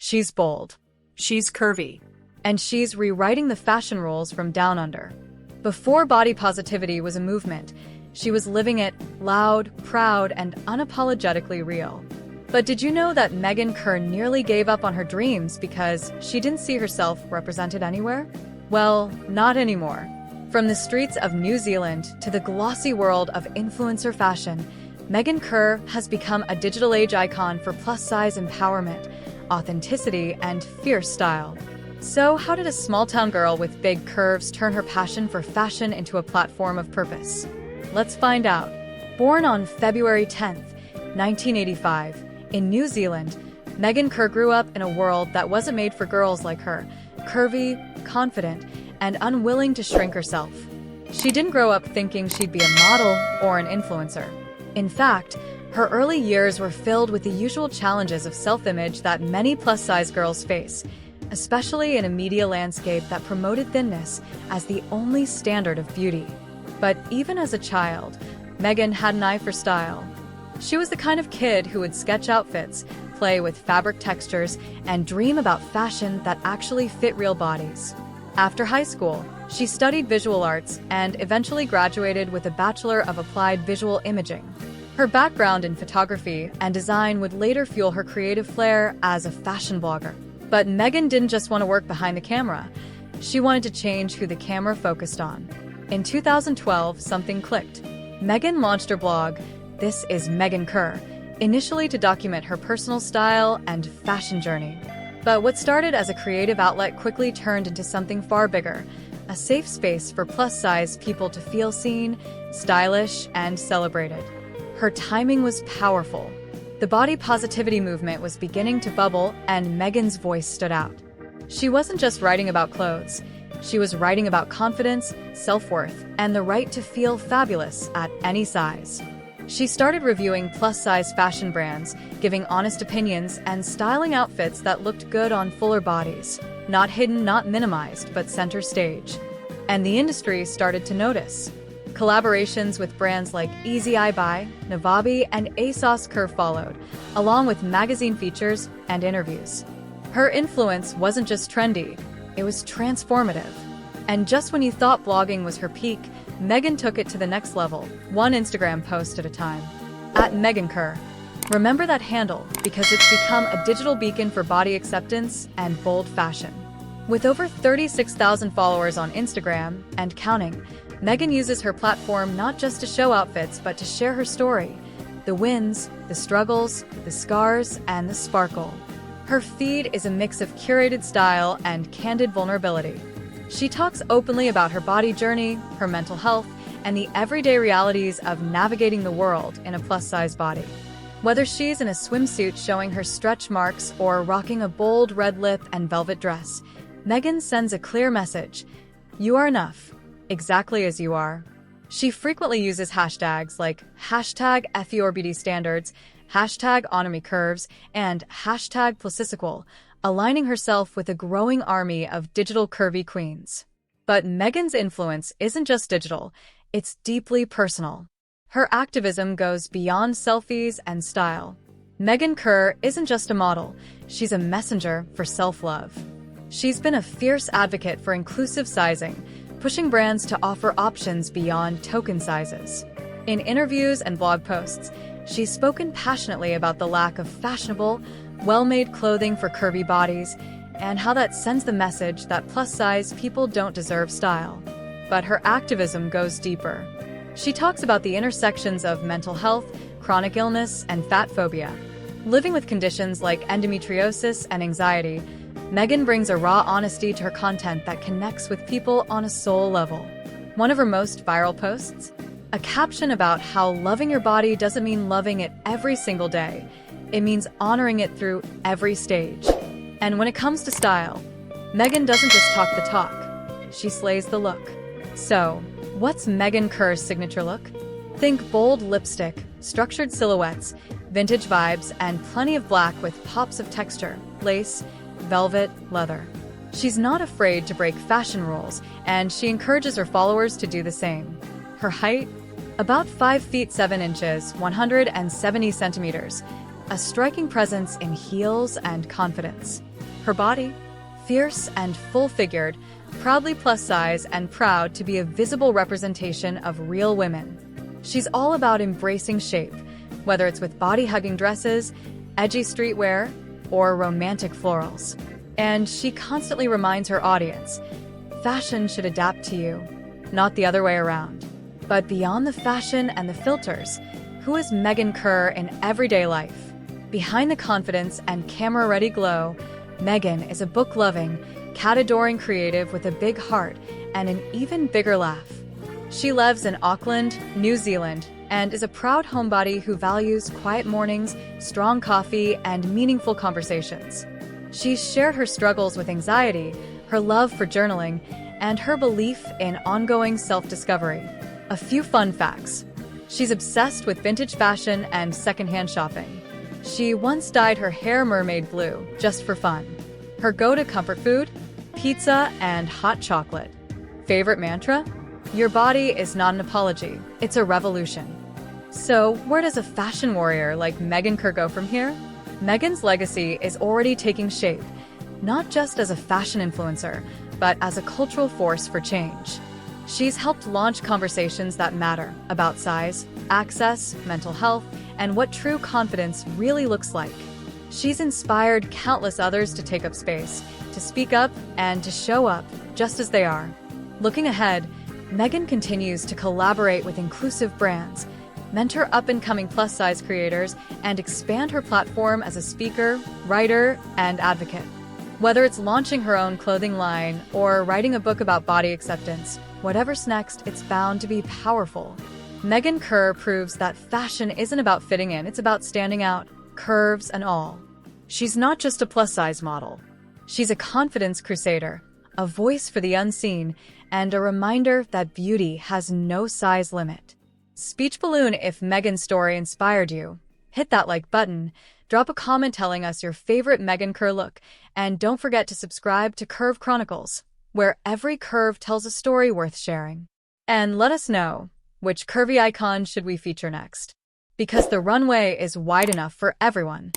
She's bold. She's curvy. And she's rewriting the fashion rules from down under. Before body positivity was a movement, she was living it loud, proud, and unapologetically real. But did you know that Meagan Kerr nearly gave up on her dreams because she didn't see herself represented anywhere? Well, not anymore. From the streets of New Zealand to the glossy world of influencer fashion, Meagan Kerr has become a digital age icon for plus-size empowerment, authenticity, and fierce style. So how did a small-town girl with big curves turn her passion for fashion into a platform of purpose? Let's find out. Born on February 10, 1985, in New Zealand, Meagan Kerr grew up in a world that wasn't made for girls like her, curvy, confident, and unwilling to shrink herself. She didn't grow up thinking she'd be a model or an influencer. In fact, her early years were filled with the usual challenges of self-image that many plus-size girls face, especially in a media landscape that promoted thinness as the only standard of beauty. But even as a child, Meagan had an eye for style. She was the kind of kid who would sketch outfits, play with fabric textures, and dream about fashion that actually fit real bodies. After high school, she studied visual arts and eventually graduated with a Bachelor of Applied Visual Imaging. Her background in photography and design would later fuel her creative flair as a fashion blogger. But Meagan didn't just want to work behind the camera. She wanted to change who the camera focused on. In 2012, something clicked. Meagan launched her blog, This is Meagan Kerr, initially to document her personal style and fashion journey. But what started as a creative outlet quickly turned into something far bigger, a safe space for plus-size people to feel seen, stylish, and celebrated. Her timing was powerful. The body positivity movement was beginning to bubble, and Meagan's voice stood out. She wasn't just writing about clothes. She was writing about confidence, self-worth, and the right to feel fabulous at any size. She started reviewing plus-size fashion brands, giving honest opinions, and styling outfits that looked good on fuller bodies. Not hidden, not minimized, but center stage. And the industry started to notice. Collaborations with brands like Easy I Buy, Navabi, and ASOS Curve followed, along with magazine features and interviews. Her influence wasn't just trendy, it was transformative. And just when you thought blogging was her peak, Meagan took it to the next level, one Instagram post at a time. At Meagan Kerr. Remember that handle, because it's become a digital beacon for body acceptance and bold fashion. With over 36,000 followers on Instagram, and counting, Meagan uses her platform not just to show outfits, but to share her story. The wins, the struggles, the scars, and the sparkle. Her feed is a mix of curated style and candid vulnerability. She talks openly about her body journey, her mental health, and the everyday realities of navigating the world in a plus-size body. Whether she's in a swimsuit showing her stretch marks or rocking a bold red lip and velvet dress, Meagan sends a clear message. You are enough, exactly as you are. She frequently uses hashtags like #FEORBDStandards, #OnAmeCurves, and #Plusical, aligning herself with a growing army of digital curvy queens. But Meagan's influence isn't just digital, it's deeply personal. Her activism goes beyond selfies and style. Meagan Kerr isn't just a model, she's a messenger for self-love. She's been a fierce advocate for inclusive sizing, pushing brands to offer options beyond token sizes. In interviews and blog posts, she's spoken passionately about the lack of fashionable, well-made clothing for curvy bodies, and how that sends the message that plus-size people don't deserve style. But her activism goes deeper. She talks about the intersections of mental health, chronic illness, and fat phobia. Living with conditions like endometriosis and anxiety, Meagan brings a raw honesty to her content that connects with people on a soul level. One of her most viral posts? A caption about how loving your body doesn't mean loving it every single day. It means honoring it through every stage. And when it comes to style, Meagan doesn't just talk the talk, she slays the look. So, what's Meagan Kerr's signature look? Think bold lipstick, structured silhouettes, vintage vibes, and plenty of black with pops of texture, lace, velvet, leather. She's not afraid to break fashion rules, and she encourages her followers to do the same. Her height? About 5 feet 7 inches, 170 centimeters. A striking presence in heels and confidence. Her body? Fierce and full-figured, proudly plus-size and proud to be a visible representation of real women. She's all about embracing shape, whether it's with body-hugging dresses, edgy streetwear, or romantic florals. And she constantly reminds her audience, fashion should adapt to you, not the other way around. But beyond the fashion and the filters, who is Meagan Kerr in everyday life? Behind the confidence and camera-ready glow, Meagan is a book-loving, cat-adoring creative with a big heart and an even bigger laugh. She lives in Auckland, New Zealand, and is a proud homebody who values quiet mornings, strong coffee, and meaningful conversations. She's shared her struggles with anxiety, her love for journaling, and her belief in ongoing self-discovery. A few fun facts. She's obsessed with vintage fashion and secondhand shopping. She once dyed her hair mermaid blue, just for fun. Her go-to comfort food? Pizza and hot chocolate. Favorite mantra? Your body is not an apology, it's a revolution. So, where does a fashion warrior like Meagan Kerr go from here? Meagan's legacy is already taking shape, not just as a fashion influencer, but as a cultural force for change. She's helped launch conversations that matter about size, access, mental health, and what true confidence really looks like. She's inspired countless others to take up space, to speak up, and to show up just as they are. Looking ahead, Meagan continues to collaborate with inclusive brands, mentor up-and-coming plus-size creators, and expand her platform as a speaker, writer, and advocate. Whether it's launching her own clothing line or writing a book about body acceptance, whatever's next, it's bound to be powerful. Meagan Kerr proves that fashion isn't about fitting in, it's about standing out, curves and all. She's not just a plus-size model. She's a confidence crusader, a voice for the unseen, and a reminder that beauty has no size limit. Speech balloon if Meagan's story inspired you. Hit that like button, drop a comment telling us your favorite Meagan Kerr look, and don't forget to subscribe to Curve Chronicles, where every curve tells a story worth sharing. And let us know, which curvy icon should we feature next? Because the runway is wide enough for everyone.